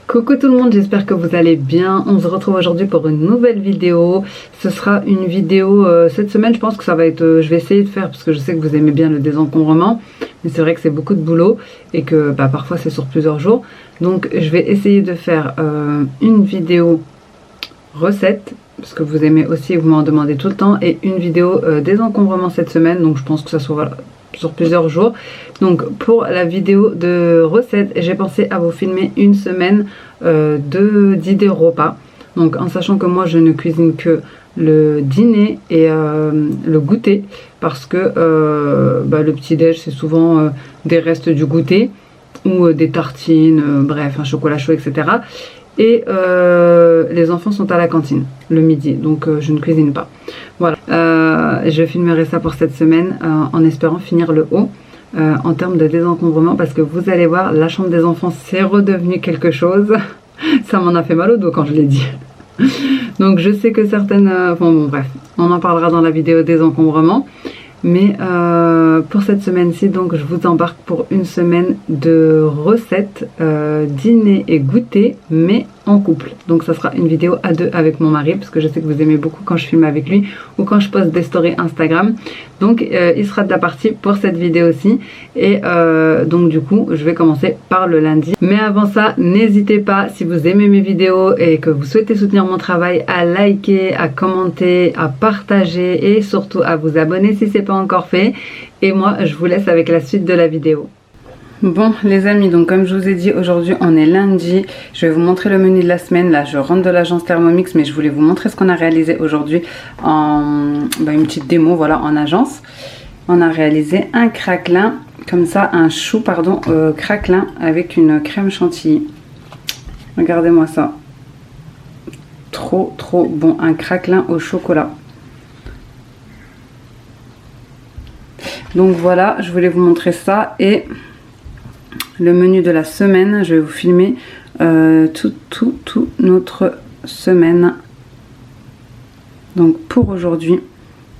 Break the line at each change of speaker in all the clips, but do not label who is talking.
Coucou tout le monde, j'espère que vous allez bien. On se retrouve aujourd'hui pour une nouvelle vidéo. Ce sera une vidéo cette semaine, je pense que ça va être... je vais essayer de faire parce que je sais que vous aimez bien le désencombrement. Mais c'est vrai que c'est beaucoup de boulot et que parfois c'est sur plusieurs jours. Donc je vais essayer de faire une vidéo recette, parce que vous aimez aussi, vous m'en demandez tout le temps. Et une vidéo désencombrement cette semaine, donc je pense que ça sera sur plusieurs jours. Donc pour la vidéo de recette, j'ai pensé à vous filmer une semaine d'idées repas. Donc en sachant que moi je ne cuisine que le dîner et le goûter, parce que le petit déj c'est souvent des restes du goûter ou des tartines, bref un chocolat chaud, etc. Et les enfants sont à la cantine le midi, donc je ne cuisine pas. Voilà, je filmerai ça pour cette semaine en espérant finir le haut en termes de désencombrement, parce que vous allez voir, la chambre des enfants c'est redevenu quelque chose. Ça m'en a fait mal au dos quand je l'ai dit. Donc je sais que certaines... bon bref, on en parlera dans la vidéo désencombrement. Mais pour cette semaine-ci, donc je vous embarque pour une semaine de recettes, dîner et goûter, mais en couple. Donc ça sera une vidéo à deux avec mon mari, parce que je sais que vous aimez beaucoup quand je filme avec lui ou quand je poste des stories Instagram. Donc il sera de la partie pour cette vidéo-ci. Et donc du coup, je vais commencer par le lundi. Mais avant ça, n'hésitez pas, si vous aimez mes vidéos et que vous souhaitez soutenir mon travail, à liker, à commenter, à partager et surtout à vous abonner si c'est pas encore fait. Et moi je vous laisse avec la suite de la vidéo. Bon les amis, donc comme je vous ai dit, aujourd'hui on est lundi. Je vais vous montrer le menu de la semaine. Là je rentre de l'agence Thermomix, mais je voulais vous montrer ce qu'on a réalisé aujourd'hui en une petite démo, voilà, en agence. On a réalisé un craquelin, comme ça, un chou pardon craquelin avec une crème chantilly. Regardez-moi ça, trop bon, un craquelin au chocolat. Donc voilà, je voulais vous montrer ça. Et le menu de la semaine, je vais vous filmer toute notre semaine. Donc pour aujourd'hui,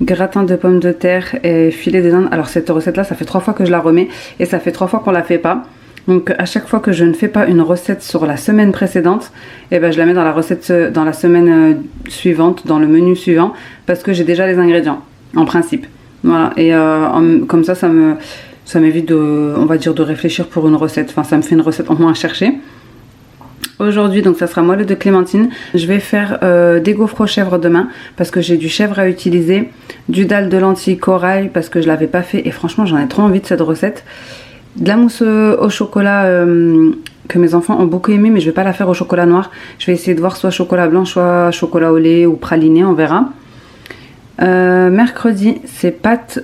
gratin de pommes de terre et filet des Indes. Alors cette recette là, ça fait 3 fois que je la remets et ça fait 3 fois qu'on la fait pas. Donc à chaque fois que je ne fais pas une recette sur la semaine précédente, et je la mets dans la recette dans la semaine suivante, dans le menu suivant, parce que j'ai déjà les ingrédients en principe. Voilà, et comme ça, ça m'évite de, on va dire, de réfléchir pour une recette. Enfin, ça me fait une recette en moins à chercher. Aujourd'hui, donc ça sera moelle de clémentine. Je vais faire des gaufres aux chèvres demain, parce que j'ai du chèvre à utiliser, du dalle de lentilles corail, parce que je l'avais pas fait et franchement j'en ai trop envie de cette recette. De la mousse au chocolat que mes enfants ont beaucoup aimé, mais je vais pas la faire au chocolat noir. Je vais essayer de voir soit chocolat blanc, soit chocolat au lait ou praliné, on verra. Mercredi, c'est pâtes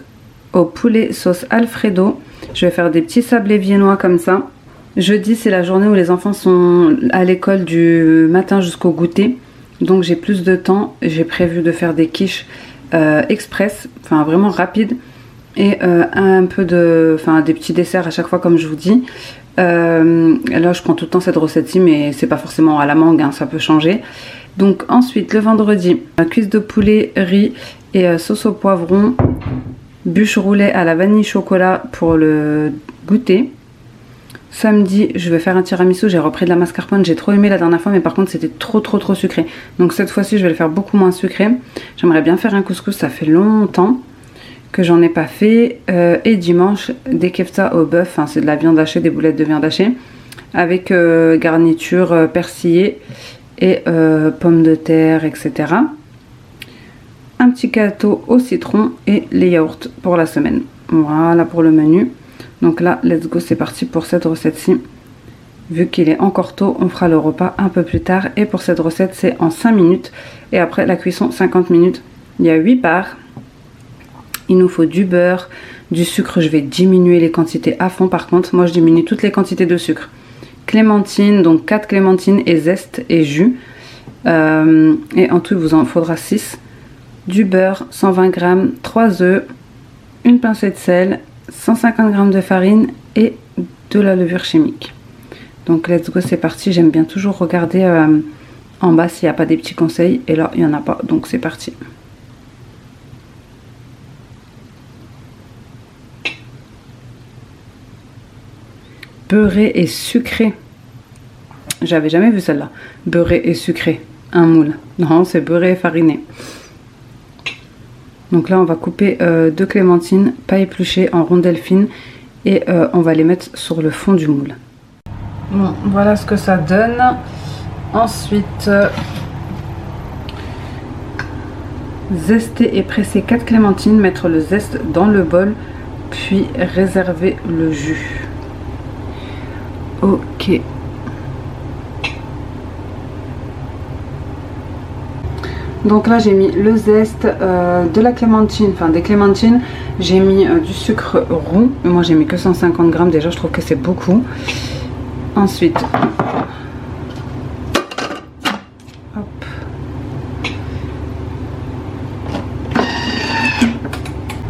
au poulet sauce Alfredo. Je vais faire des petits sablés viennois comme ça. Jeudi, c'est la journée où les enfants sont à l'école du matin jusqu'au goûter. Donc j'ai plus de temps. J'ai prévu de faire des quiches express, enfin vraiment rapides. Et un peu de... enfin des petits desserts à chaque fois comme je vous dis. Là je prends tout le temps cette recette-ci, mais c'est pas forcément à la mangue, hein, ça peut changer. Donc ensuite le vendredi, cuisse de poulet, riz et sauce au poivron, bûche roulée à la vanille chocolat pour le goûter. Samedi, je vais faire un tiramisu, j'ai repris de la mascarpone, j'ai trop aimé la dernière fois, mais par contre c'était trop sucré. Donc cette fois-ci je vais le faire beaucoup moins sucré. J'aimerais bien faire un couscous, ça fait longtemps que j'en ai pas fait. Et dimanche, des kefta au bœuf, hein, c'est de la viande hachée, des boulettes de viande hachée, avec garniture persillée et pommes de terre, etc. Un petit gâteau au citron et les yaourts pour la semaine. Voilà pour le menu. Donc là, let's go, c'est parti pour cette recette-ci. Vu qu'il est encore tôt, on fera le repas un peu plus tard. Et pour cette recette, c'est en 5 minutes. Et après la cuisson, 50 minutes. Il y a 8 parts. Il nous faut du beurre, du sucre. Je vais diminuer les quantités à fond. Par contre, moi je diminue toutes les quantités de sucre. Clémentine, donc 4 clémentines et zeste et jus. Et en tout, il vous en faudra 6. Du beurre, 120 g, 3 œufs, une pincée de sel, 150 g de farine et de la levure chimique. Donc let's go, c'est parti. J'aime bien toujours regarder en bas s'il n'y a pas des petits conseils. Et là, il n'y en a pas. Donc c'est parti. Beurré et sucré. J'avais jamais vu celle-là. Beurré et sucré. Un moule. Non, c'est beurré et fariné. Donc là, on va couper 2 clémentines, pas épluchées, en rondelles fines. Et on va les mettre sur le fond du moule. Bon, voilà ce que ça donne. Ensuite, zester et presser 4 clémentines, mettre le zeste dans le bol, puis réserver le jus. Ok. Donc là j'ai mis le zeste, de la clémentine, enfin des clémentines, j'ai mis du sucre roux, moi j'ai mis que 150 g, déjà je trouve que c'est beaucoup. Ensuite, hop.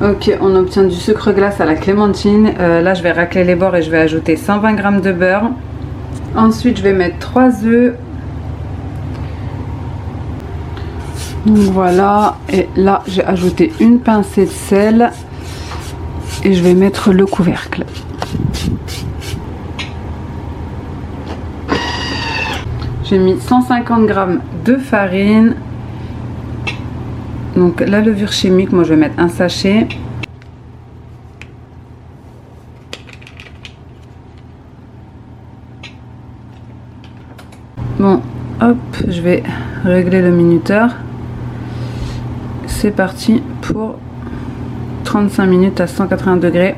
Ok, on obtient du sucre glace à la clémentine, là je vais racler les bords et je vais ajouter 120 g de beurre. Ensuite je vais mettre 3 œufs. Donc voilà, et là j'ai ajouté une pincée de sel et je vais mettre le couvercle. J'ai mis 150 g de farine, donc la levure chimique, moi je vais mettre un sachet. Bon, hop, je vais régler le minuteur. C'est parti pour 35 minutes à 180 degrés.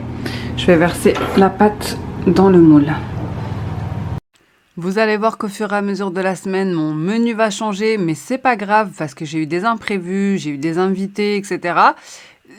Je vais verser la pâte dans le moule. Vous allez voir qu'au fur et à mesure de la semaine, mon menu va changer, mais c'est pas grave parce que j'ai eu des imprévus, j'ai eu des invités, etc.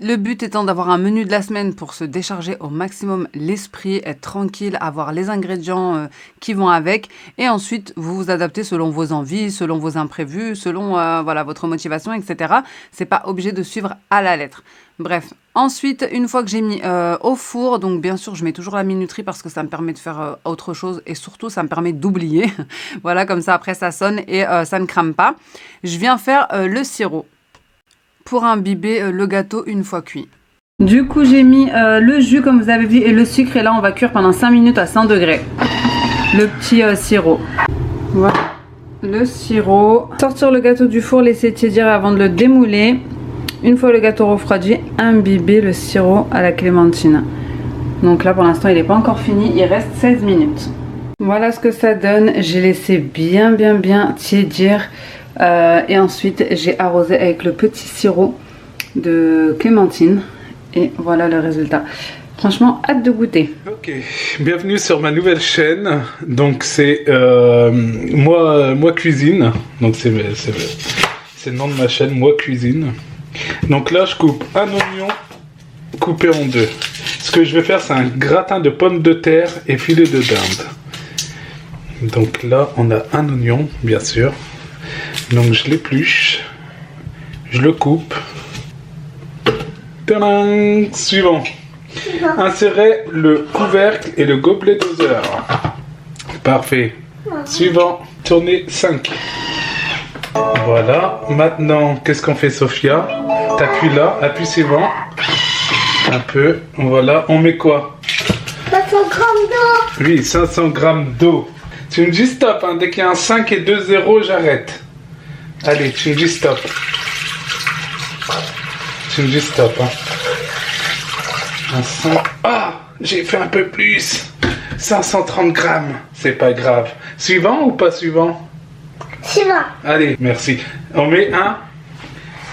Le but étant d'avoir un menu de la semaine pour se décharger au maximum l'esprit, être tranquille, avoir les ingrédients qui vont avec. Et ensuite, vous vous adaptez selon vos envies, selon vos imprévus, selon voilà, votre motivation, etc. C'est pas obligé de suivre à la lettre. Bref, ensuite, une fois que j'ai mis au four, donc bien sûr, je mets toujours la minuterie parce que ça me permet de faire autre chose et surtout, ça me permet d'oublier. Voilà, comme ça, après, ça sonne et ça ne crame pas. Je viens faire le sirop pour imbiber le gâteau une fois cuit. Du coup, j'ai mis le jus, comme vous avez vu, et le sucre. Et là, on va cuire pendant 5 minutes à 100 degrés. Le petit sirop. Voilà, le sirop. Sortir le gâteau du four, laisser tiédir avant de le démouler. Une fois le gâteau refroidi, imbiber le sirop à la clémentine. Donc là, pour l'instant, il n'est pas encore fini. Il reste 16 minutes. Voilà ce que ça donne. J'ai laissé bien tiédir. Et ensuite j'ai arrosé avec le petit sirop de clémentine et voilà le résultat. Franchement, hâte de goûter.
Ok, bienvenue sur ma nouvelle chaîne. Donc c'est moi cuisine. Donc c'est le nom de ma chaîne, moi cuisine. Donc là je coupe un oignon coupé en deux. Ce que je vais faire, c'est un gratin de pommes de terre et filet de dinde. Donc là on a un oignon, bien sûr. Donc je l'épluche, je le coupe. Tadam! Suivant. Insérez le couvercle et le gobelet doseur. Parfait. Suivant. Tournez 5. Voilà. Maintenant, qu'est-ce qu'on fait, Sophia? T'appuies là, appuie suivant. Un peu. Voilà. On met quoi?
500 grammes d'eau.
Oui, 500 grammes d'eau. Tu me dis stop, hein. Dès qu'il y a un 5 et 2 0, j'arrête. Allez, tu me dis stop. Tu me dis stop, hein. Un 5... Ah, j'ai fait un peu plus. 530 grammes. C'est pas grave. Suivant ou pas suivant?
Suivant.
Allez, merci. On met un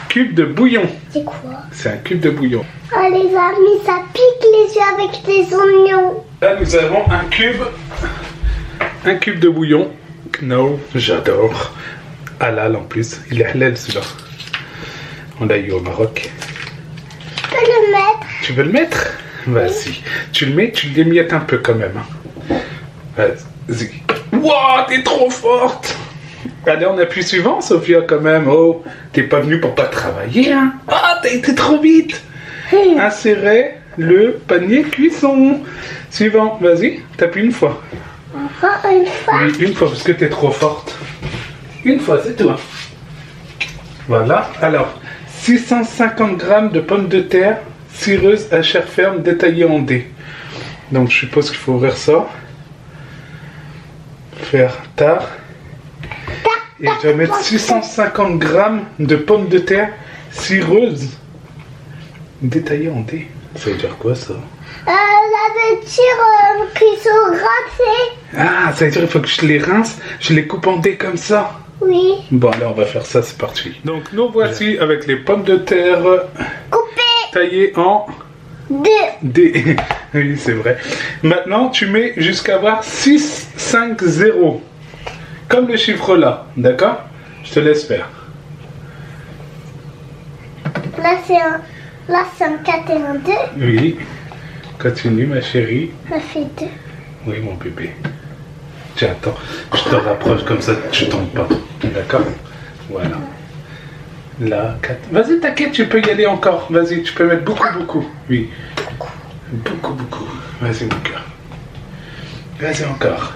cube de bouillon.
C'est quoi?
C'est un cube de bouillon.
Oh les amis, ça pique les yeux avec des oignons.
Là, nous avons un cube un cube de bouillon. Knorr, j'adore. Halal en plus. Il est halal celui-là. On l'a eu au Maroc.
Je peux le mettre.
Tu veux le mettre? Vas-y. Tu le mets, tu l'émiettes un peu quand même. Vas-y. Wow, t'es trop forte. Allez, on appuie suivant, Sophia, quand même. Oh, t'es pas venue pour pas travailler, hein? Ah, t'as été trop vite. Insérer le panier cuisson. Suivant, vas-y, t'appuies une fois.
Encore une fois.
Oui, une fois, parce que t'es trop forte. Une fois, c'est tout. Voilà. Alors, 650 grammes de pommes de terre cireuses à chair ferme détaillées en dés. Donc, je suppose qu'il faut ouvrir ça. Faire tard. Et je vais mettre 650 grammes de pommes de terre cireuses détaillées en dés. Ça veut dire quoi, ça?
La voiture qui sont rincées.
Ah, ça veut dire qu'il faut que je les rince, je les coupe en dés comme ça.
Oui.
Bon, alors on va faire ça, c'est parti. Donc, nous voici avec les pommes de terre
Coupées.
taillées en dés. Oui, c'est vrai. Maintenant, tu mets jusqu'à avoir 6, 5, 0. Comme le chiffre là, d'accord? Je te laisse faire.
Là, c'est un 4 et un 2.
Oui. Continue, ma chérie.
Ça fait 2.
Oui, mon bébé. Tiens, attends. Je te rapproche comme ça, tu tombes pas. D'accord? Voilà. Là, 4. Vas-y, t'inquiète, tu peux y aller encore. Vas-y, tu peux mettre beaucoup. Oui. Beaucoup. Vas-y, mon cœur. Vas-y, encore.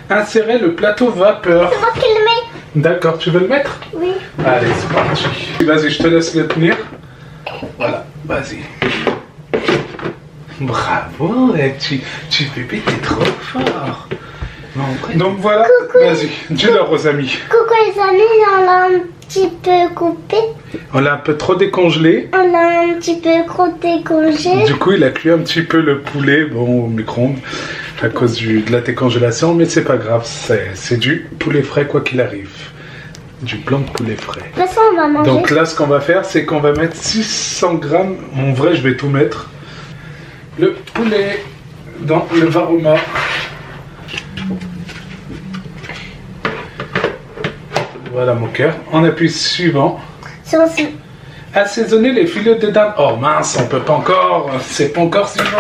Insérer le plateau vapeur.
C'est moi qui le mets.
D'accord, tu veux le mettre?
Oui.
Allez, c'est parti. Vas-y, je te laisse le tenir. Voilà, vas-y. Bravo, tu bébé, t'es trop fort. Donc voilà, vas-y, dis-leur aux amis.
Coucou les amis, on l'a un petit peu coupé.
On l'a un peu trop décongelé.
On l'a un petit peu trop décongelé.
Du coup, il a cuit un petit peu le poulet, bon, au micro-ondes, à cause de la décongélation, mais c'est pas grave, c'est du poulet frais quoi qu'il arrive. Du blanc de poulet frais.
De toute façon, on va manger.
Donc là, ce qu'on va faire, c'est qu'on va mettre 600 grammes, en vrai, je vais tout mettre. Le poulet dans le varoma. Voilà mon cœur. On appuie suivant.
C'est aussi.
Assaisonner les filets de dinde. Oh mince, on peut pas encore. C'est pas encore suivant.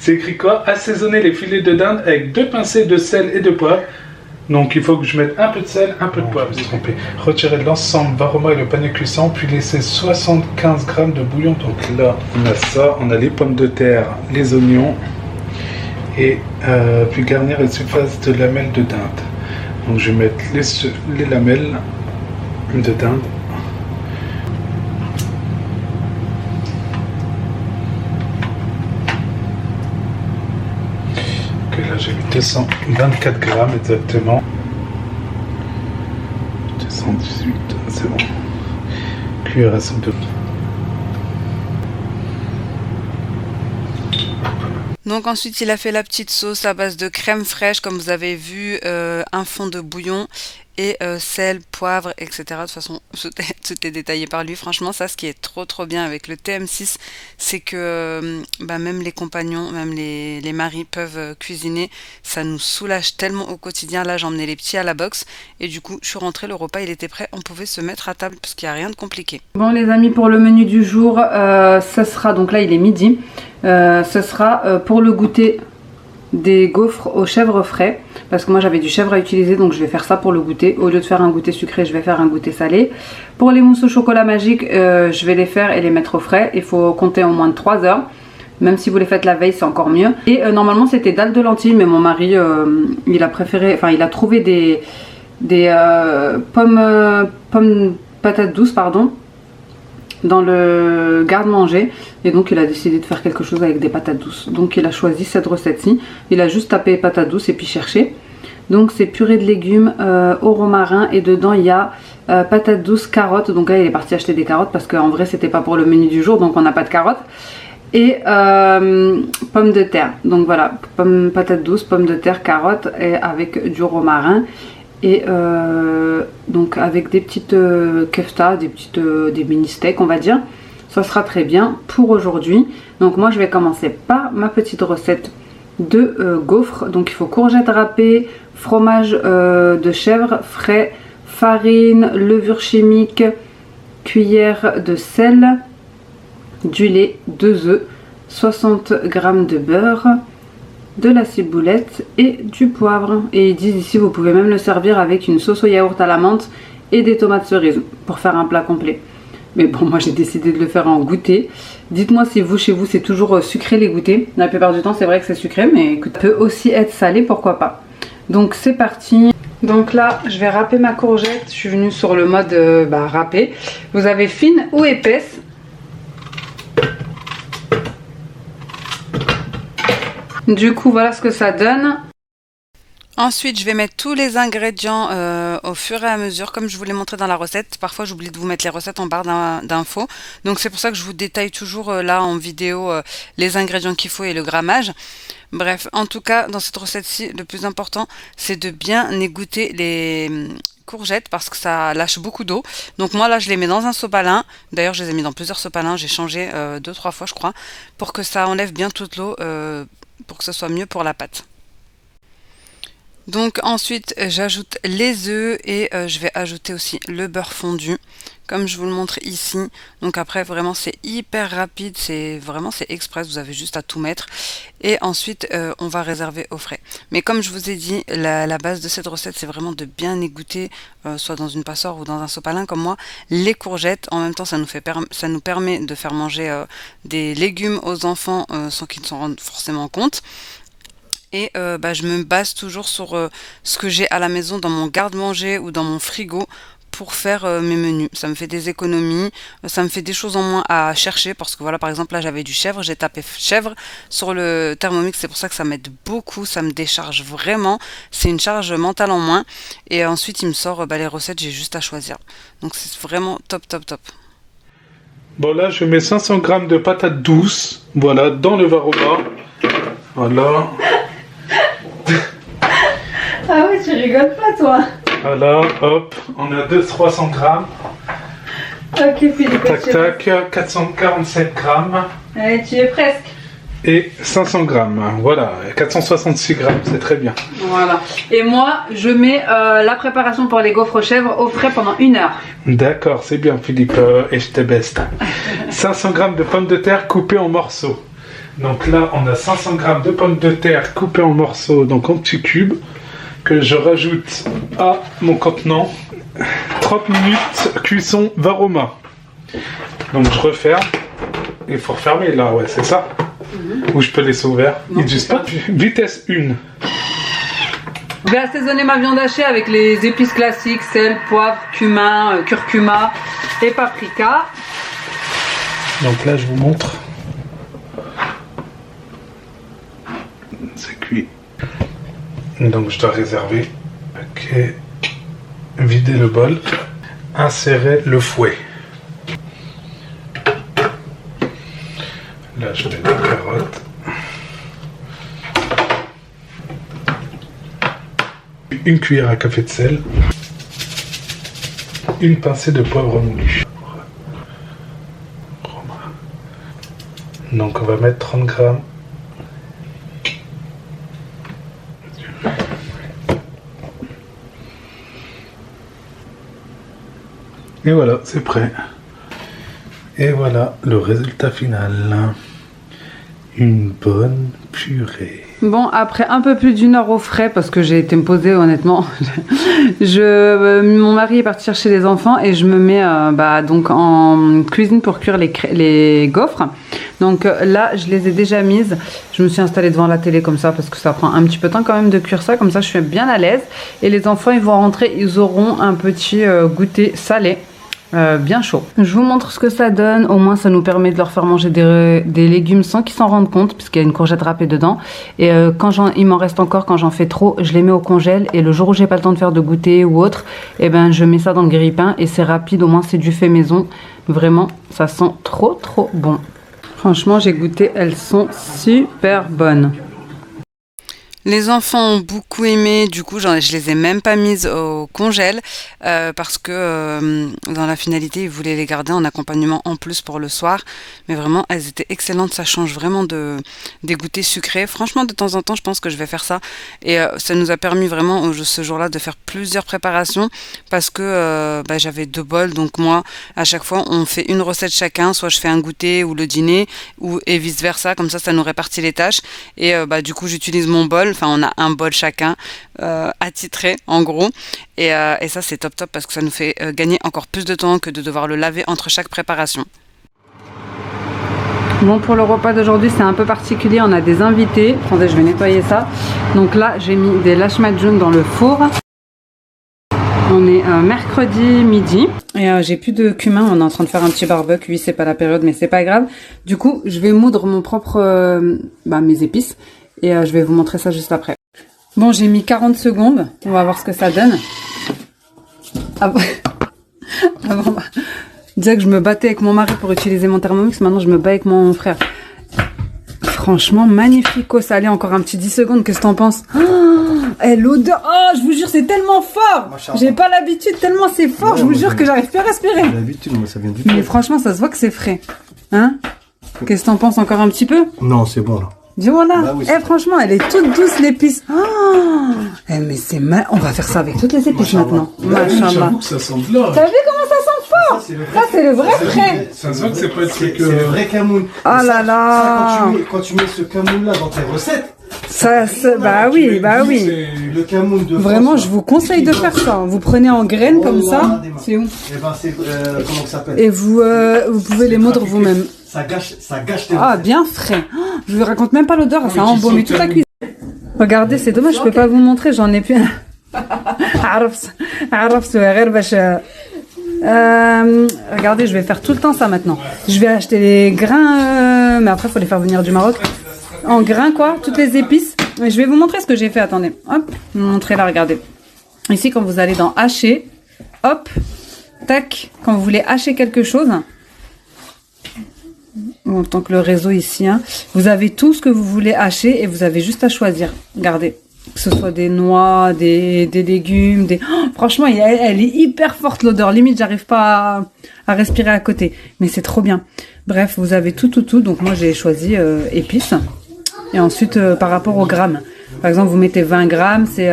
C'est écrit quoi? Assaisonner les filets de dinde avec 2 pincées de sel et de poivre. Donc il faut que je mette un peu de sel, un peu de poivre. Je me suis trompé. Retirer de l'ensemble varoma et le panier cuisson, puis laisser 75 grammes de bouillon. Donc là, on a ça, on a les pommes de terre, les oignons, et puis garnir une surface de lamelles de dinde. Donc je vais mettre les lamelles de dinde. Là j'ai mis 224 grammes exactement. 218, c'est bon. Cuillère à soupe de...
Donc ensuite il a fait la petite sauce à base de crème fraîche comme vous avez vu, un fond de bouillon et sel, poivre, etc. De toute façon tout est détaillé par lui. Franchement ça, ce qui est trop bien avec le TM6, c'est que même les compagnons, même les maris peuvent cuisiner. Ça nous soulage tellement au quotidien. Là j'emmenais les petits à la boxe et du coup je suis rentrée, le repas il était prêt, on pouvait se mettre à table parce qu'il n'y a rien de compliqué. Bon les amis, pour le menu du jour, ça sera, donc là il est midi, ce sera pour le goûter des gaufres aux chèvres frais, parce que moi j'avais du chèvre à utiliser, donc je vais faire ça pour le goûter. Au lieu de faire un goûter sucré, je vais faire un goûter salé. Pour les mousses au chocolat magique, je vais les faire et les mettre au frais. Il faut compter en moins de 3 heures. Même si vous les faites la veille, c'est encore mieux. Et normalement c'était dalle de lentilles, mais mon mari il a préféré, enfin il a trouvé des pommes patates douces, pardon, dans le garde-manger, et donc il a décidé de faire quelque chose avec des patates douces. Donc il a choisi cette recette-ci. Il a juste tapé patates douces et puis cherché. Donc c'est purée de légumes au romarin, et dedans il y a patates douces, carottes. Donc là il est parti acheter des carottes parce qu'en vrai c'était pas pour le menu du jour, donc on n'a pas de carottes. Et pommes de terre. Donc voilà, patates douces, pommes de terre, carottes, et avec du romarin. Et donc avec des petites kefta, des mini steaks on va dire. Ça sera très bien pour aujourd'hui. Donc moi je vais commencer par ma petite recette de gaufres. Donc il faut courgettes râpées, fromage de chèvre frais, farine, levure chimique, cuillère de sel, du lait, 2 œufs, 60 g de beurre, de la ciboulette et du poivre. Et ils disent ici vous pouvez même le servir avec une sauce au yaourt à la menthe et des tomates cerises pour faire un plat complet. Mais bon, moi j'ai décidé de le faire en goûter. Dites-moi si vous, chez vous, c'est toujours sucré les goûters. La plupart du temps c'est vrai que c'est sucré, mais écoute, ça peut aussi être salé, pourquoi pas. Donc c'est parti. Donc là je vais râper ma courgette. Je suis venue sur le mode râpé. Vous avez fine ou épaisse. Du coup voilà ce que ça donne. Ensuite, je vais mettre tous les ingrédients au fur et à mesure, comme je vous l'ai montré dans la recette. Parfois, j'oublie de vous mettre les recettes en barre d'infos. Donc, c'est pour ça que je vous détaille toujours là en vidéo les ingrédients qu'il faut et le grammage. Bref, en tout cas, dans cette recette-ci, le plus important, c'est de bien égoutter les courgettes parce que ça lâche beaucoup d'eau. Donc moi, là, je les mets dans un sopalin. D'ailleurs, je les ai mis dans plusieurs sopalins. J'ai changé 2-3 fois, je crois, pour que ça enlève bien toute l'eau, pour que ce soit mieux pour la pâte. Donc ensuite j'ajoute les œufs et je vais ajouter aussi le beurre fondu comme je vous le montre ici. Donc après vraiment c'est hyper rapide, c'est express, vous avez juste à tout mettre et ensuite on va réserver au frais. Mais comme je vous ai dit, la base de cette recette c'est vraiment de bien égoutter soit dans une passoire ou dans un sopalin comme moi les courgettes. En même temps ça nous permet de faire manger des légumes aux enfants sans qu'ils ne s'en rendent forcément compte. Et je me base toujours sur ce que j'ai à la maison dans mon garde-manger ou dans mon frigo pour faire mes menus. Ça me fait des économies, ça me fait des choses en moins à chercher parce que voilà, par exemple là j'avais du chèvre, j'ai tapé chèvre sur le Thermomix, c'est pour ça que ça m'aide beaucoup, ça me décharge vraiment, c'est une charge mentale en moins et ensuite il me sort les recettes, j'ai juste à choisir. Donc c'est vraiment top top top.
Bon là je mets 500 g de patates douces, voilà, dans le varoma. Voilà.
Ah oui, tu rigoles pas toi.
Voilà, hop, on a 300 grammes.
Ok Philippe.
Tac tac, 447 grammes.
Allez, tu es presque.
Et 500 grammes, voilà, 466 grammes, c'est très bien.
Voilà. Et moi, je mets la préparation pour les gaufres chèvres au frais pendant 1 heure.
D'accord, c'est bien Philippe, et je te beste. 500 grammes de pommes de terre coupées en morceaux. Donc là, on a 500 grammes de pommes de terre coupées en morceaux, donc en petits cubes, que je rajoute à mon contenant. 30 minutes cuisson varoma. Donc je referme. Il faut refermer là, ouais, c'est ça. Ou je peux laisser ouvert. Ils disent pas. Vitesse 1.
Je vais assaisonner ma viande hachée avec les épices classiques, sel, poivre, cumin, curcuma et paprika.
Donc là, je vous montre. C'est cuit. Donc je dois réserver. Ok. Vider le bol. Insérer le fouet. Là, je mets la carotte. Une cuillère à café de sel. Une pincée de poivre moulu. Donc on va mettre 30 grammes. Et voilà, c'est prêt. Et voilà le résultat final. Une bonne purée.
Bon, après un peu plus d'1 heure au frais, parce que j'ai été me poser honnêtement, mon mari est parti chercher les enfants et je me mets donc en cuisine pour cuire les gaufres. Donc là, je les ai déjà mises. Je me suis installée devant la télé comme ça parce que ça prend un petit peu de temps quand même de cuire ça. Comme ça, je suis bien à l'aise. Et les enfants, ils vont rentrer, ils auront un petit goûter salé. Bien chaud. Je vous montre ce que ça donne, au moins ça nous permet de leur faire manger des légumes sans qu'ils s'en rendent compte puisqu'il y a une courgette râpée dedans et quand il m'en reste encore, quand j'en fais trop, je les mets au congèle et le jour où j'ai pas le temps de faire de goûter ou autre, et ben je mets ça dans le grille-pain et c'est rapide, au moins c'est du fait maison, vraiment ça sent trop bon. Franchement j'ai goûté, elles sont super bonnes. Les enfants ont beaucoup aimé, du coup je les ai même pas mises au congèle parce que dans la finalité ils voulaient les garder en accompagnement en plus pour le soir, mais vraiment elles étaient excellentes, ça change vraiment des goûters sucrés. Franchement de temps en temps je pense que je vais faire ça et ça nous a permis vraiment ce jour-là de faire plusieurs préparations parce que j'avais 2 bols, donc moi à chaque fois on fait une recette chacun, soit je fais un goûter ou le dîner et vice versa, comme ça nous répartit les tâches et du coup j'utilise mon bol. Enfin, on a un bol chacun attitré en gros et ça c'est top parce que ça nous fait gagner encore plus de temps que de devoir le laver entre chaque préparation. Bon, pour le repas d'aujourd'hui c'est un peu particulier, on a des invités. Attendez, je vais nettoyer ça. Donc là j'ai mis des lachmadjoun dans le four. On est mercredi midi et j'ai plus de cumin, on est en train de faire un petit barbecue. Oui, c'est pas la période mais c'est pas grave. Du coup je vais moudre mon propre mes épices et je vais vous montrer ça juste après. Bon, j'ai mis 40 secondes, on va voir ce que ça donne. Avant, je disais que je me battais avec mon mari pour utiliser mon Thermomix, maintenant je me bats avec mon frère. Franchement, magnifique, ça allait encore un petit 10 secondes, qu'est-ce que t'en penses? L'odeur, je vous jure, c'est tellement fort. J'ai pas l'habitude, tellement c'est fort, ouais, je vous jure que j'arrive plus à respirer.
L'habitude, moi ça vient du
Mais franchement, ça se voit que c'est frais. Hein? Qu'est-ce que t'en penses, encore un petit peu?
Non, c'est bon là.
Dis voilà.
Bah oui,
franchement, elle est toute douce l'épice. Mais c'est mal. On va faire ça avec toutes les épices maintenant. Machallah.
J'avoue que ça sent de là.
T'as vu comment ça sent fort? Ça c'est le vrai frais.
Ça se voit que c'est pas le truc.
C'est le vrai camoun.
Oh là là.
Quand tu mets ce camoun là dans tes recettes.
Oui.
Le camoun de
vraiment,
France,
je vous conseille de faire ça. Vous prenez en graines comme ça. C'est où?
Et ben c'est comment ça s'appelle?
Et vous pouvez les moudre vous-même.
Ça gâche tes
recettes. Bien frais. Je vous raconte même pas l'odeur, ça embaume toute la cuisine. Regardez, c'est dommage, je peux pas vous montrer, j'en ai plus. Regardez, je vais faire tout le temps ça maintenant. Je vais acheter les grains, mais après il faut les faire venir du Maroc. En grains quoi, toutes les épices. Et je vais vous montrer ce que j'ai fait, attendez. Hop, je vais vous montrer là, regardez. Ici quand vous allez dans hacher, hop, tac, quand vous voulez hacher quelque chose. En tant que le réseau ici, hein, vous avez tout ce que vous voulez hacher et vous avez juste à choisir. Regardez, que ce soit des noix, des légumes, franchement, elle est hyper forte l'odeur. Limite, j'arrive pas à respirer à côté, mais c'est trop bien. Bref, vous avez tout. Donc moi, j'ai choisi épices. Et ensuite, par rapport au gramme, par exemple, vous mettez 20 grammes, c'est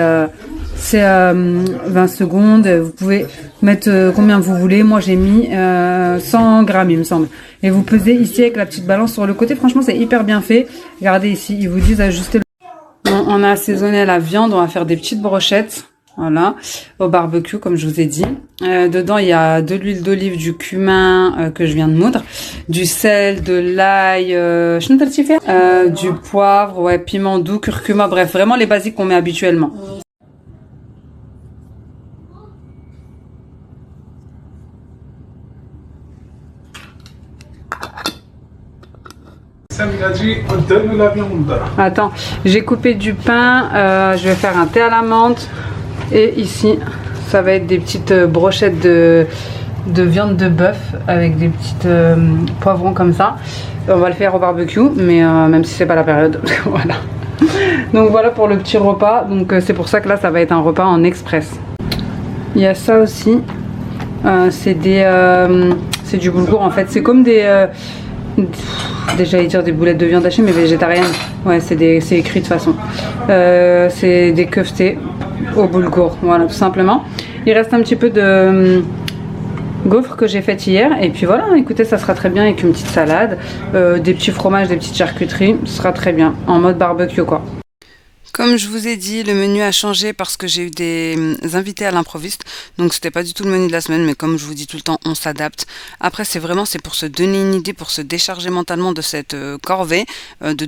20 secondes. Vous pouvez mettre combien vous voulez. Moi, j'ai mis 100 grammes, il me semble. Et vous pesez ici avec la petite balance sur le côté. Franchement, c'est hyper bien fait. Regardez ici, ils vous disent ajuster le... Bon, on a assaisonné la viande. On va faire des petites brochettes. Voilà, au barbecue, comme je vous ai dit. Dedans, il y a de l'huile d'olive, du cumin que je viens de moudre, du sel, de l'ail, du poivre, piment doux, curcuma, bref, vraiment les basiques qu'on met habituellement.
Sam il a dit, donne la viande.
Attends, j'ai coupé du pain, je vais faire un thé à la menthe. Et ici, ça va être des petites brochettes de viande de bœuf avec des petites poivrons comme ça. On va le faire au barbecue, mais même si c'est pas la période. Voilà. Donc voilà pour le petit repas. Donc c'est pour ça que là, ça va être un repas en express. Il y a ça aussi. C'est du boulgour en fait. C'est comme des... j'allais dire des boulettes de viande hachée mais végétarienne. Ouais, c'est écrit de toute façon. C'est des keftés au boulgour, voilà, tout simplement. Il reste un petit peu de gaufres que j'ai fait hier et puis voilà, écoutez, ça sera très bien avec une petite salade, des petits fromages, des petites charcuteries, ce sera très bien en mode barbecue quoi. Comme je vous ai dit, le menu a changé parce que j'ai eu des invités à l'improviste. Donc c'était pas du tout le menu de la semaine, mais comme je vous dis tout le temps, on s'adapte. Après, c'est pour se donner une idée, pour se décharger mentalement de cette corvée, de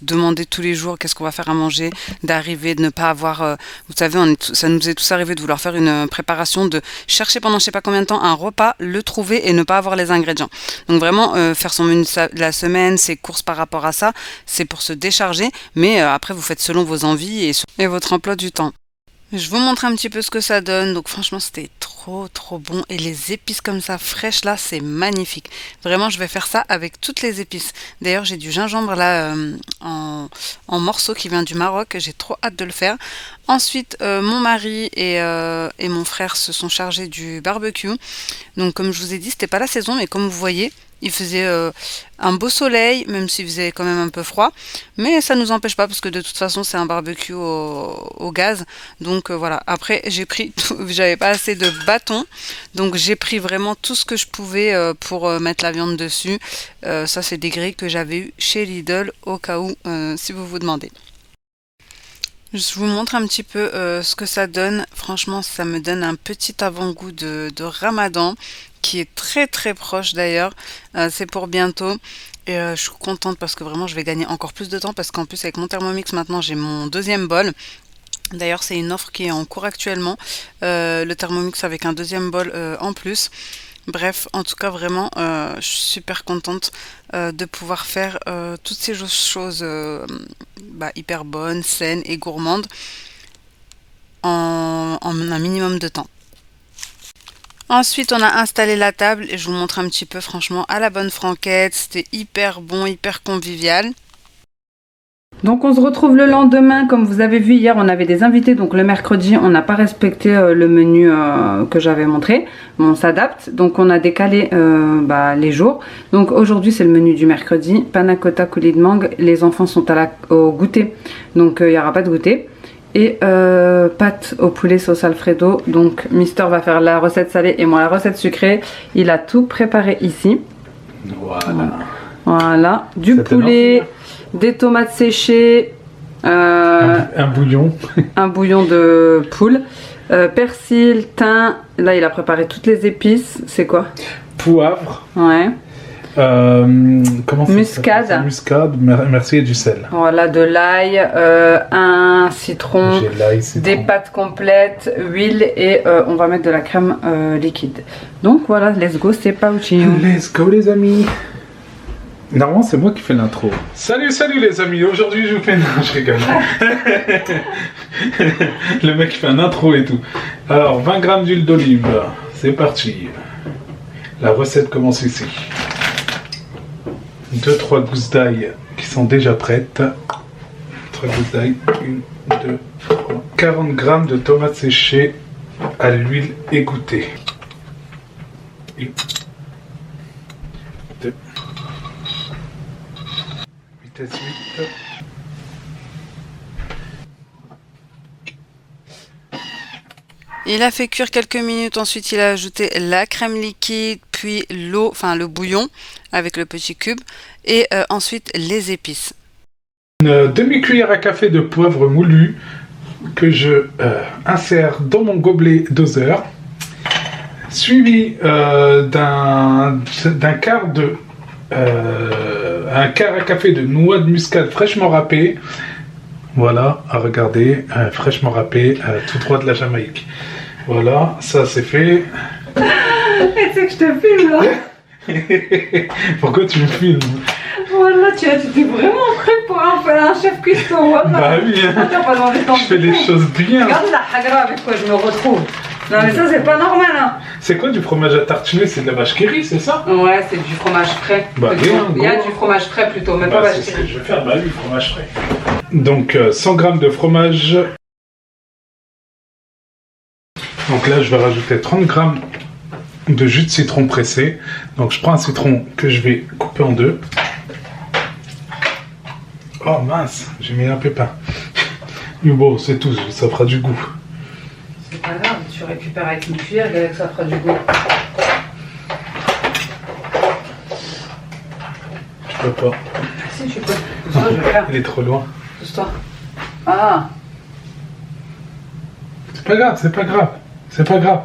demander tous les jours qu'est-ce qu'on va faire à manger, d'arriver, de ne pas avoir... vous savez, ça nous est tous arrivé de vouloir faire une préparation, de chercher pendant je sais pas combien de temps un repas, le trouver et ne pas avoir les ingrédients. Donc vraiment, faire son menu de la semaine, ses courses par rapport à ça, c'est pour se décharger, mais après vous faites selon vos envies et votre emploi du temps.
Je vous montre un petit peu ce que ça donne. Donc franchement, c'était trop bon. Et les épices comme ça, fraîches là, c'est magnifique. Vraiment, je vais faire ça avec toutes les épices. D'ailleurs, j'ai du gingembre là en morceaux qui vient du Maroc. J'ai trop hâte de le faire. Ensuite, mon mari et mon frère se sont chargés du barbecue. Donc comme je vous ai dit, c'était pas la saison, mais comme vous voyez, il faisait un beau soleil, même s'il faisait quand même un peu froid. Mais ça nous empêche pas, parce que de toute façon, c'est un barbecue au gaz. Donc voilà. Après, j'ai pris j'avais pas assez de bâtons. Donc j'ai pris vraiment tout ce que je pouvais pour mettre la viande dessus. Ça, c'est des grilles que j'avais eu chez Lidl, au cas où, si vous vous demandez. Je vous montre un petit peu ce que ça donne. Franchement, ça me donne un petit avant-goût de Ramadan, qui est très proche d'ailleurs. C'est pour bientôt. Et je suis contente parce que vraiment, je vais gagner encore plus de temps, parce qu'en plus, avec mon Thermomix, maintenant, j'ai mon deuxième bol. D'ailleurs, c'est une offre qui est en cours actuellement. Le Thermomix avec un deuxième bol en plus. Bref, en tout cas, vraiment, je suis super contente de pouvoir faire toutes ces choses hyper bonnes, saines et gourmandes en un minimum de temps. Ensuite, on a installé la table et je vous montre un petit peu, franchement, à la bonne franquette. C'était hyper bon, hyper convivial.
Donc on se retrouve le lendemain. Comme vous avez vu, hier on avait des invités, donc le mercredi on n'a pas respecté le menu que j'avais montré, mais on s'adapte, donc on a décalé les jours. Donc aujourd'hui c'est le menu du mercredi, panna cotta coulis de mangue. Les enfants sont au goûter, donc il n'y aura pas de goûter. Et pâtes au poulet sauce Alfredo. Donc Mister va faire la recette salée et moi la recette sucrée. Il a tout préparé ici. Voilà, du poulet, des tomates séchées,
un bouillon.
Un bouillon de poule, persil, thym. Là il a préparé toutes les épices. C'est quoi?
Poivre.
Ouais.
Comment ça
muscade.
Muscade, merci, et du sel.
Voilà, de l'ail, un citron, des pâtes complètes, huile et on va mettre de la crème liquide. Donc voilà, let's go, c'est parti.
Let's go les amis. Normalement c'est moi qui fais l'intro. Salut les amis, aujourd'hui je vous fais... Non, je rigole. Le mec fait un intro et tout. Alors 20 g d'huile d'olive, c'est parti. La recette commence ici. 2-3 gousses d'ail qui sont déjà prêtes. 3 gousses d'ail, 1, 2, 3. 40 g de tomates séchées à l'huile égouttée. 1, 2. Vitesse 8.
Il a fait cuire quelques minutes, ensuite il a ajouté la crème liquide, puis l'eau, enfin le bouillon avec le petit cube, et ensuite les épices.
Une demi-cuillère à café de poivre moulu que je insère dans mon gobelet doseur, suivi d'un quart à café de noix de muscade fraîchement râpée. Voilà, à regarder, fraîchement râpé, tout droit de la Jamaïque. Voilà, ça c'est fait.
Et tu sais que je te filme là.
Pourquoi tu me filmes?
Voilà, tu étais vraiment prêt pour un chef cuistot. Voilà.
Bah oui, hein. Je fais les choses bien.
Regarde la hagra avec quoi je me retrouve. Non mais ça c'est pas normal hein.
C'est quoi du fromage à tartiner? C'est de la vache qui rit, c'est ça?
Ouais, c'est du fromage frais.
Bah bien,
il y a du fromage frais plutôt, mais pas
c'est
vache
ce
qui
que
rit.
je vais faire, bah oui, fromage frais. Donc 100 g de fromage. Donc là je vais rajouter 30 g de jus de citron pressé. Donc je prends un citron que je vais couper en deux. Oh mince, j'ai mis un pépin. Mais bon, c'est tout, ça fera du goût.
C'est pas grave, tu récupères avec une cuillère et avec ça fera du goût.
Je peux pas.
Si tu peux. Pousse-toi, je vais faire.
Il est trop loin.
Pousse-toi. Ah.
C'est pas grave, c'est pas grave. C'est pas grave.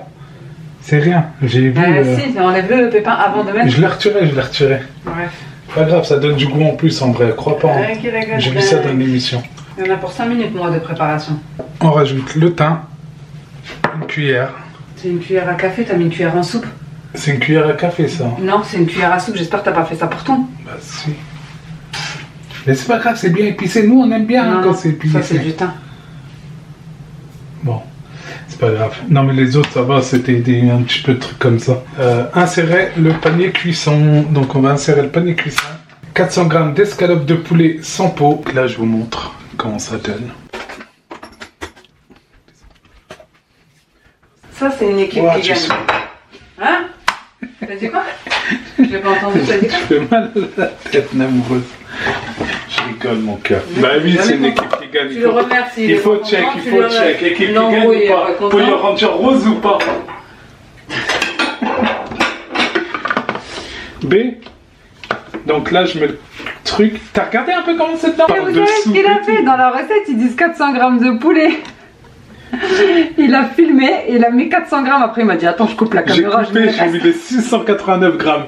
C'est rien. J'ai vu.
Si, enlève le pépin avant de mettre.
Je l'ai retiré.
Bref.
Pas grave, ça donne du goût en plus en vrai. Crois pas. Hein. J'ai vu ça dans l'émission.
Il y en a pour 5 minutes moi de préparation.
On rajoute le thym. Une cuillère.
C'est une cuillère à café, t'as mis une cuillère en soupe?
C'est une cuillère à café ça.
Non, c'est une cuillère à soupe, j'espère que t'as pas fait ça pour tout.
Bah si. Mais c'est pas grave, c'est bien épicé. Nous on aime bien
Non,
quand c'est épicé.
Ça c'est du thym.
Bon, C'est pas grave. Non, mais les autres, ça va, c'était un petit peu de trucs comme ça. Insérer le panier cuisson. Donc, on va insérer le panier cuisson. 400 g d'escalope de poulet sans peau. Là, je vous montre comment ça donne.
Ça, c'est une équipe qui gagne. Hein? T'as dit quoi? Je l'ai pas entendu, t'as dit quoi?
Je fais mal à la tête, amoureuse. Je rigole, mon cœur. Bah oui, c'est une équipe qui gagne.
Tu le remercies.
Il faut check, il faut check. Équipe qui gagne ou pas? Faut le rendre rose ou pas? B. Donc là, je mets le truc. T'as regardé un peu comment c'est dedans?
Vous savez ce qu'il a fait? Dans la recette, ils disent 400 g de poulet. Il a filmé, il a mis 400 grammes. Après, il m'a dit attends, je coupe la caméra.
J'ai mis les 689 grammes.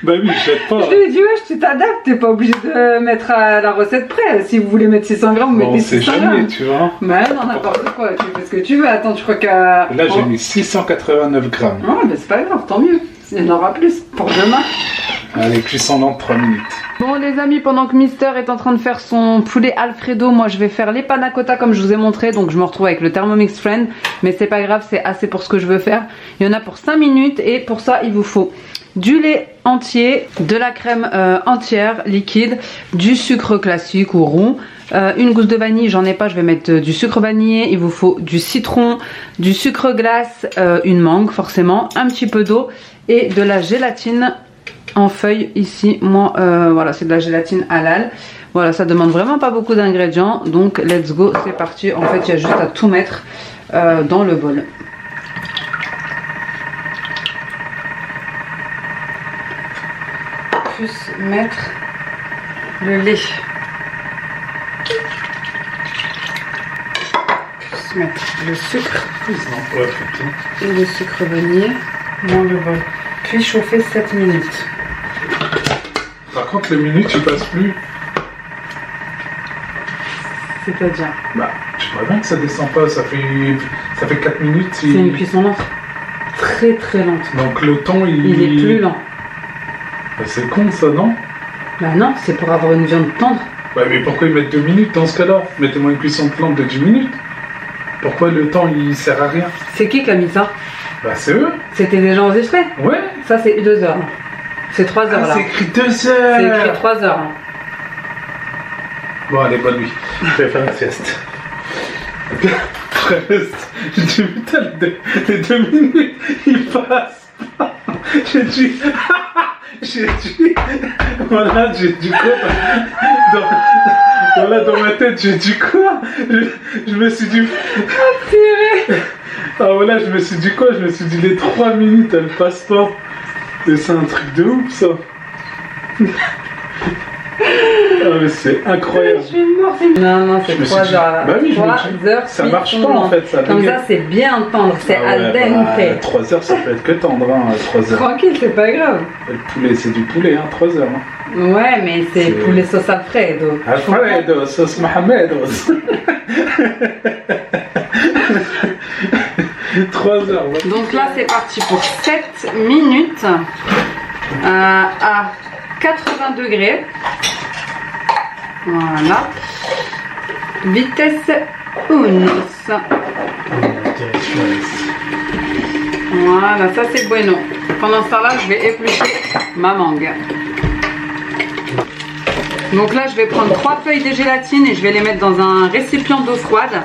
Bah oui, je jette pas.
Je lui ai dit wesh, tu t'adaptes, t'es pas obligé de mettre à la recette près. Si vous voulez mettre 600 grammes, vous mettez 600 grammes.
Jamais, tu vois.
Mais non, n'importe quoi, tu fais ce que tu veux. Attends, tu crois qu'à.
Là, j'ai mis 689 grammes.
Non, mais c'est pas grave, tant mieux. Il y en aura plus pour demain.
Allez, cuisson lente 3 minutes.
Bon les amis, pendant que Mister est en train de faire son poulet Alfredo, moi je vais faire les panna cotta comme je vous ai montré. Donc je me retrouve avec le Thermomix Friend. Mais c'est pas grave, c'est assez pour ce que je veux faire. Il y en a pour 5 minutes et pour ça il vous faut du lait entier, de la crème entière liquide, du sucre classique ou roux, une gousse de vanille, j'en ai pas, je vais mettre du sucre vanillé. Il vous faut du citron, du sucre glace, une mangue forcément, un petit peu d'eau et de la gélatine en feuille ici. Moi voilà, c'est de la gélatine halal. Voilà, ça demande vraiment pas beaucoup d'ingrédients, donc let's go, c'est parti. En fait il y a juste à tout mettre dans le bol. Plus mettre le lait, plus mettre le sucre et le sucre vanillé dans le bol, puis chauffer 7 minutes.
Par contre, les minutes, tu passes plus.
C'est-à-dire?
Bah, je vois bien que ça descend pas, ça fait 4 minutes.
C'est une cuisson lente. Très très lente.
Donc le temps,
il est plus lent.
Bah, c'est con ça, non?
Bah non, c'est pour avoir une viande tendre.
Ouais, mais pourquoi ils mettent 2 minutes dans ce cas-là? Mettez-moi une cuisson lente de 10 minutes. Pourquoi le temps, il sert à rien?
C'est qui a mis ça?
Bah c'est eux.
C'était déjà enregistré?
Ouais.
Ça c'est 2 heures. C'est 3 heures là.
C'est écrit 2 heures.
C'est écrit 3 heures.
Bon, allez, bonne nuit. Je vais faire une sieste. J'ai dit, putain, les 2 minutes, ils passent pas. J'ai dit, voilà, j'ai dit quoi? Voilà, dans ma tête, j'ai dit quoi? Je me suis dit, ah voilà, je me suis dit quoi? Je me suis dit, les 3 minutes, elles passent pas. Et c'est un truc de ouf, ça. Ah mais c'est incroyable.
Je suis morte. Non, non, c'est 3 heures là.
Bah oui,
3 heures.
Ça marche pas en fait. Ça
comme ça, c'est bien tendre, c'est al dente.
3 heures, ça peut être que tendre, hein, 3 heures.
Tranquille, c'est pas grave.
Le poulet, c'est du poulet, hein, 3 heures. Hein.
Ouais, mais c'est poulet sauce Alfredo.
Alfredo, sauce Mohamed. 3 heures. Ouais.
Donc là, c'est parti pour 7 minutes à 80 degrés. Voilà. Vitesse 1. Voilà, ça c'est bueno. Pendant ce temps-là, je vais éplucher ma mangue. Donc là, je vais prendre 3 feuilles de gélatine et je vais les mettre dans un récipient d'eau froide.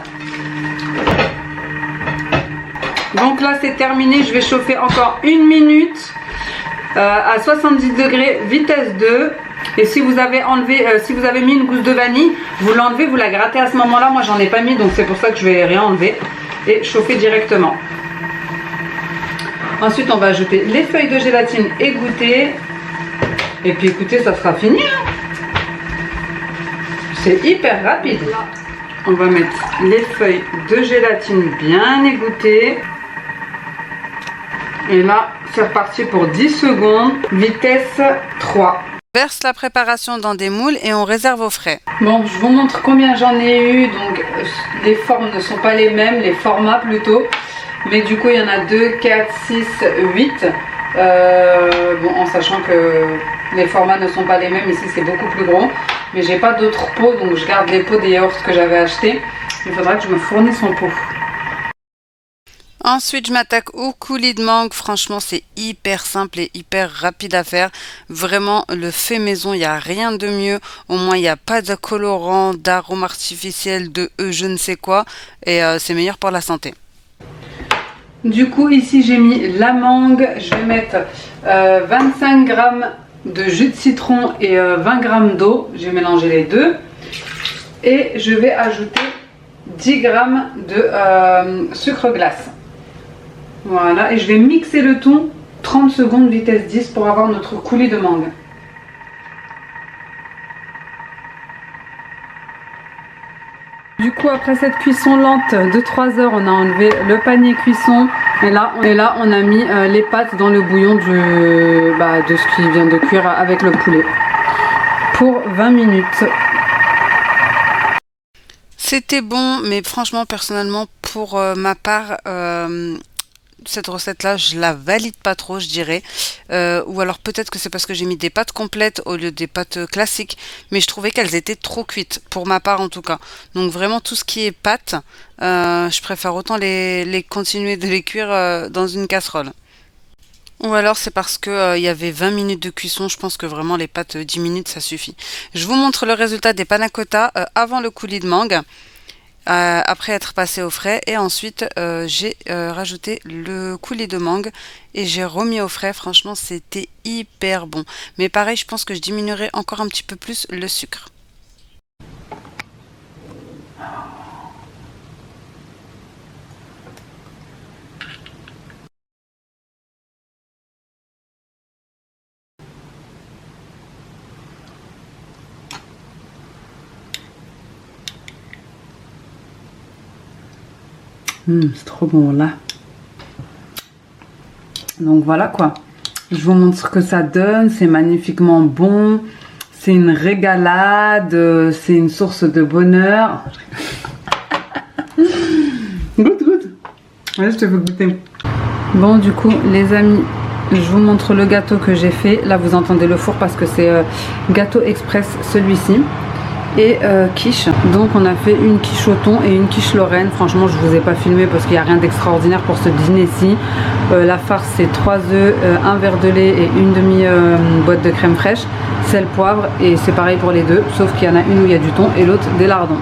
Donc là, c'est terminé. Je vais chauffer encore 1 minute à 70 degrés, vitesse 2. Et si vous avez enlevé, si vous avez mis une gousse de vanille, vous l'enlevez, vous la grattez à ce moment-là. Moi, j'en ai pas mis, donc c'est pour ça que je vais rien enlever et chauffer directement. Ensuite, on va ajouter les feuilles de gélatine égouttées. Et puis, écoutez, ça sera fini. Hein. C'est hyper rapide. Là, on va mettre les feuilles de gélatine bien égouttées. Et là, c'est reparti pour 10 secondes, vitesse 3.
Verse la préparation dans des moules et on réserve au frais.
Bon, je vous montre combien j'en ai eu. Donc, les formes ne sont pas les mêmes, les formats plutôt. Mais du coup, il y en a 2, 4, 6, 8. Bon, en sachant que les formats ne sont pas les mêmes. Ici, c'est beaucoup plus gros. Mais j'ai pas d'autres pots, donc je garde les pots des yaourts que j'avais achetés. Il faudra que je me fournisse en pot.
Ensuite, je m'attaque au coulis de mangue. Franchement, c'est hyper simple et hyper rapide à faire. Vraiment, le fait maison, il n'y a rien de mieux. Au moins, il n'y a pas de colorant, d'arôme artificiel, je ne sais quoi. Et c'est meilleur pour la santé.
Du coup, ici, j'ai mis la mangue. Je vais mettre 25 g de jus de citron et 20 g d'eau. J'ai mélangé les deux. Et je vais ajouter 10 g de sucre glace. Voilà, et je vais mixer le tout 30 secondes vitesse 10 pour avoir notre coulis de mangue. Du coup, après cette cuisson lente de 3 heures, on a enlevé le panier cuisson. Et là on a mis les pâtes dans le bouillon de ce qui vient de cuire avec le poulet. Pour 20 minutes.
C'était bon, mais franchement, personnellement, pour ma part, cette recette-là, je la valide pas trop, je dirais. Ou alors peut-être que c'est parce que j'ai mis des pâtes complètes au lieu des pâtes classiques, mais je trouvais qu'elles étaient trop cuites, pour ma part en tout cas. Donc vraiment tout ce qui est pâtes, je préfère autant les continuer de les cuire dans une casserole. Ou alors c'est parce que y avait 20 minutes de cuisson, je pense que vraiment les pâtes 10 minutes ça suffit. Je vous montre le résultat des panna cotta avant le coulis de mangue. Après être passé au frais, et ensuite j'ai rajouté le coulis de mangue et j'ai remis au frais. Franchement c'était hyper bon, mais pareil je pense que je diminuerai encore un petit peu plus le sucre.
C'est trop bon là. Donc voilà quoi. Je vous montre ce que ça donne. C'est magnifiquement bon. C'est une régalade. C'est une source de bonheur. Goûte. Ouais, je te veux goûter. Bon du coup les amis, je vous montre le gâteau que j'ai fait. Là vous entendez le four parce que c'est gâteau express celui-ci. Et quiche. Donc on a fait une quiche au thon et une quiche lorraine. Franchement je vous ai pas filmé parce qu'il n'y a rien d'extraordinaire pour ce dîner-ci. La farce c'est 3 œufs, un verre de lait et une demi boîte de crème fraîche, sel, poivre, et c'est pareil pour les deux, sauf qu'il y en a une où il y a du thon et l'autre des lardons.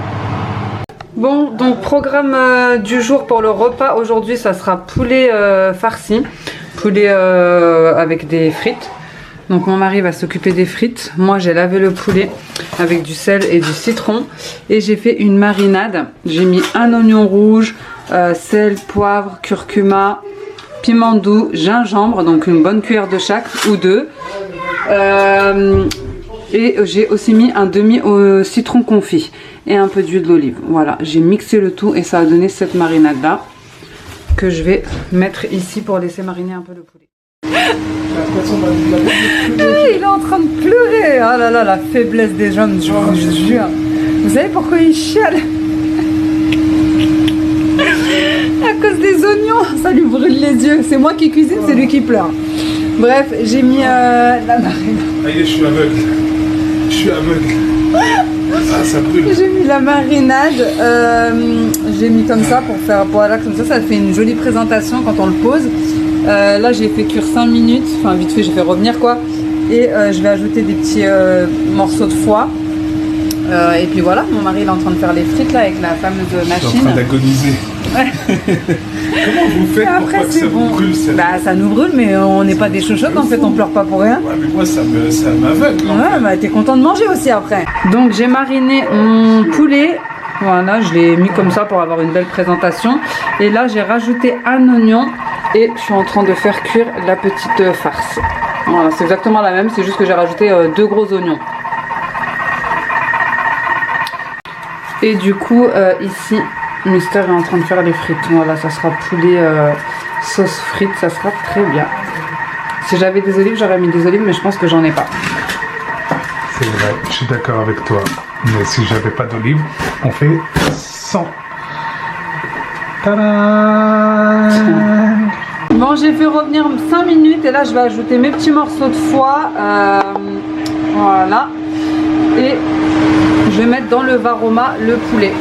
Bon, donc programme du jour pour le repas aujourd'hui, ça sera poulet farci, poulet avec des frites. Donc mon mari va s'occuper des frites. Moi j'ai lavé le poulet avec du sel et du citron. Et j'ai fait une marinade. J'ai mis un oignon rouge, sel, poivre, curcuma, piment doux, gingembre. Donc une bonne cuillère de chaque ou deux. Et j'ai aussi mis un demi au citron confit. Et un peu d'huile d'olive. Voilà, j'ai mixé le tout et ça a donné cette marinade là. Que je vais mettre ici pour laisser mariner un peu le poulet. Il est en train de pleurer. Oh là là, la faiblesse des jeunes, je vous jure. Vous savez pourquoi il chiale? À cause des oignons, ça lui brûle les yeux. C'est moi qui cuisine, c'est lui qui pleure. Bref, j'ai mis la marine.
Allez, je suis aveugle. Ah, ça brûle.
J'ai mis la marinade. J'ai mis comme ça pour faire. Voilà, comme ça fait une jolie présentation quand on le pose. Là j'ai fait cuire 5 minutes, enfin vite fait j'ai fait revenir quoi, et je vais ajouter des petits morceaux de foie, et puis voilà, mon mari il est en train de faire les frites là avec la fameuse machine.
Je suis en train d'agoniser.
Ouais.
Comment vous faites pour pas que ça vous brûle ça?
Bah ça nous brûle, mais on n'est pas des chochottes en fait, on pleure pas pour rien.
Ouais mais moi ça m'aveugle.
Ouais bah t'es content de manger aussi après. Donc j'ai mariné mon poulet. Voilà, je l'ai mis comme ça pour avoir une belle présentation. Et là j'ai rajouté un oignon. Et je suis en train de faire cuire la petite farce. Voilà, c'est exactement la même, c'est juste que j'ai rajouté 2 gros oignons. Et du coup, ici, Mister est en train de faire les frites. Voilà, ça sera poulet sauce frites, ça sera très bien. Si j'avais des olives, j'aurais mis des olives, mais je pense que j'en ai pas.
C'est vrai, je suis d'accord avec toi. Mais si j'avais pas d'olives, on fait 100. Tadam!
Bon, j'ai fait revenir 5 minutes et là je vais ajouter mes petits morceaux de foie. Voilà. Et je vais mettre dans le varoma le poulet.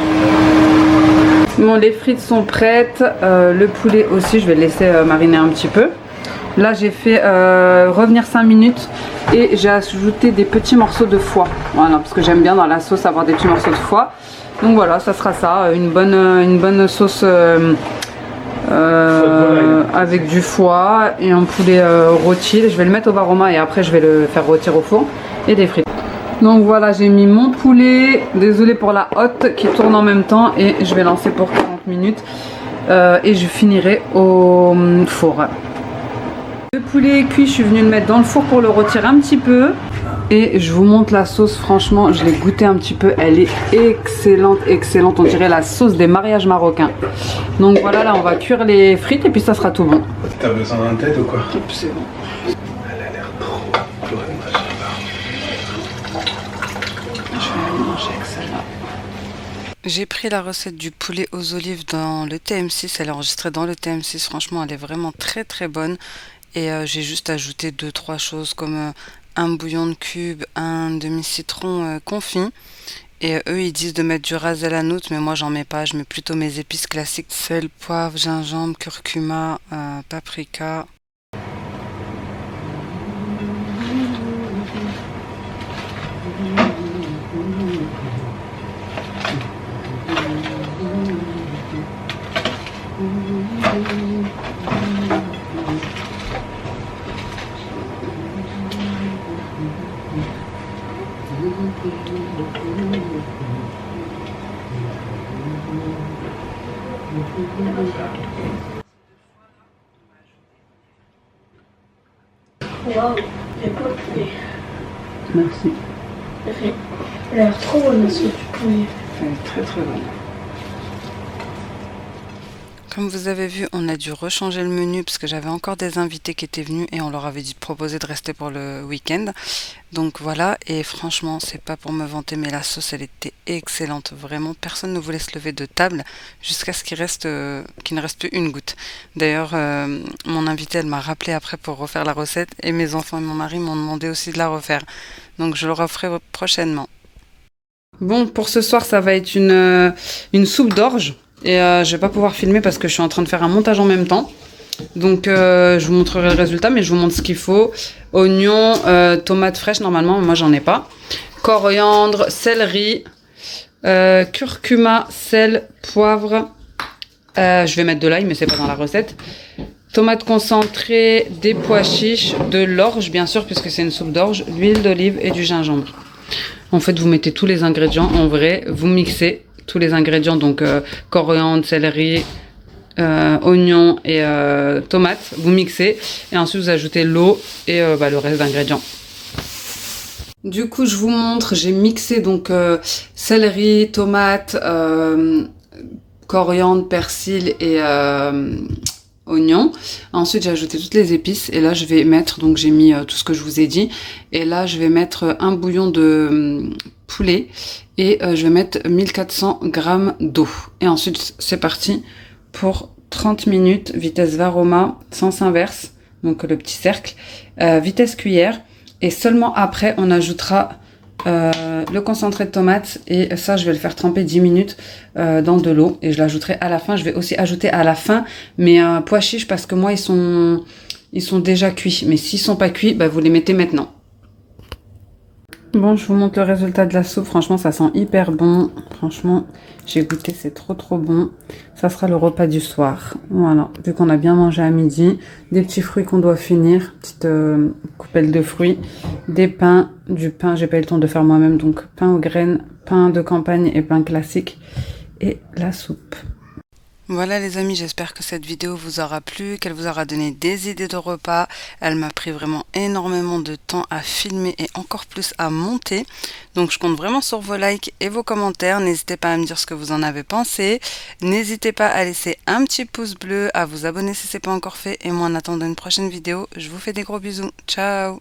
Bon, les frites sont prêtes, le poulet aussi, je vais le laisser mariner un petit peu. Là j'ai fait revenir 5 minutes et j'ai ajouté des petits morceaux de foie. Voilà, parce que j'aime bien dans la sauce avoir des petits morceaux de foie. Donc voilà, ça sera ça, une bonne sauce avec du foie et un poulet rôti. Je vais le mettre au varoma et après je vais le faire rôtir au four et des frites. Donc voilà, j'ai mis mon poulet, désolé pour la hotte qui tourne en même temps, et je vais lancer pour 40 minutes et je finirai au four. Le poulet est cuit, je suis venue le mettre dans le four pour le rôtir un petit peu. Et je vous montre la sauce, franchement, je l'ai goûtée un petit peu, elle est excellente, excellente, on dirait la sauce des mariages marocains. Donc voilà, là on va cuire les frites et puis ça sera tout bon.
T'as besoin d'un tête ou quoi?
C'est bon.
Elle a l'air trop bonne,
Je vais aller manger avec celle-là.
J'ai pris la recette du poulet aux olives dans le TM6, elle est enregistrée dans le TM6, franchement elle est vraiment très très bonne. Et j'ai juste ajouté 2-3 choses comme un bouillon de cube, un demi-citron confit. Et eux ils disent de mettre du ras el hanout, mais moi j'en mets pas, je mets plutôt mes épices classiques. Sel, poivre, gingembre, curcuma, paprika.
Waouh, il y a pas de poulet.
Merci.
Elle a l'air trop bonne aussi, du poulet.
Elle est très très bonne.
Comme vous avez vu, on a dû rechanger le menu parce que j'avais encore des invités qui étaient venus et on leur avait dit de proposer de rester pour le week-end. Donc voilà, et franchement, c'est pas pour me vanter, mais la sauce, elle était excellente. Vraiment, personne ne voulait se lever de table jusqu'à ce qu'il ne reste plus une goutte. D'ailleurs, mon invité, elle m'a rappelé après pour refaire la recette et mes enfants et mon mari m'ont demandé aussi de la refaire. Donc je le referai prochainement.
Bon, pour ce soir, ça va être une soupe d'orge. Et je vais pas pouvoir filmer parce que je suis en train de faire un montage en même temps. Donc je vous montrerai le résultat, mais je vous montre ce qu'il faut. Oignons, tomates fraîches normalement, moi j'en ai pas. Coriandre, céleri, curcuma, sel, poivre. Je vais mettre de l'ail, mais c'est pas dans la recette. Tomates concentrées, des pois chiches, de l'orge bien sûr puisque c'est une soupe d'orge, l'huile d'olive et du gingembre. En fait, vous mettez tous les ingrédients en vrai, vous mixez tous les ingrédients, donc coriandre, céleri, oignons et tomates, vous mixez et ensuite vous ajoutez l'eau et le reste d'ingrédients. Du coup, je vous montre, j'ai mixé donc céleri, tomates, coriandre, persil et oignons. Ensuite, j'ai ajouté toutes les épices et là je vais mettre, donc j'ai mis tout ce que je vous ai dit, et là je vais mettre un bouillon de poulet et je vais mettre 1400 g d'eau. Et ensuite c'est parti pour 30 minutes, vitesse varoma, sens inverse, donc le petit cercle, vitesse cuillère, et seulement après on ajoutera le concentré de tomate, et ça je vais le faire tremper 10 minutes dans de l'eau et je l'ajouterai à la fin. Je vais aussi ajouter à la fin mes pois chiches parce que moi ils sont déjà cuits, mais s'ils sont pas cuits, vous les mettez maintenant. Bon, je vous montre le résultat de la soupe. Franchement, ça sent hyper bon. Franchement, j'ai goûté, c'est trop trop bon. Ça sera le repas du soir. Voilà, vu qu'on a bien mangé à midi. Des petits fruits qu'on doit finir. Petite coupelle de fruits. Des pains. Du pain, j'ai pas eu le temps de faire moi-même. Donc, pain aux graines, pain de campagne et pain classique. Et la soupe.
Voilà les amis, j'espère que cette vidéo vous aura plu, qu'elle vous aura donné des idées de repas. Elle m'a pris vraiment énormément de temps à filmer et encore plus à monter. Donc je compte vraiment sur vos likes et vos commentaires. N'hésitez pas à me dire ce que vous en avez pensé. N'hésitez pas à laisser un petit pouce bleu, à vous abonner si ce n'est pas encore fait. Et moi en attendant une prochaine vidéo, je vous fais des gros bisous. Ciao!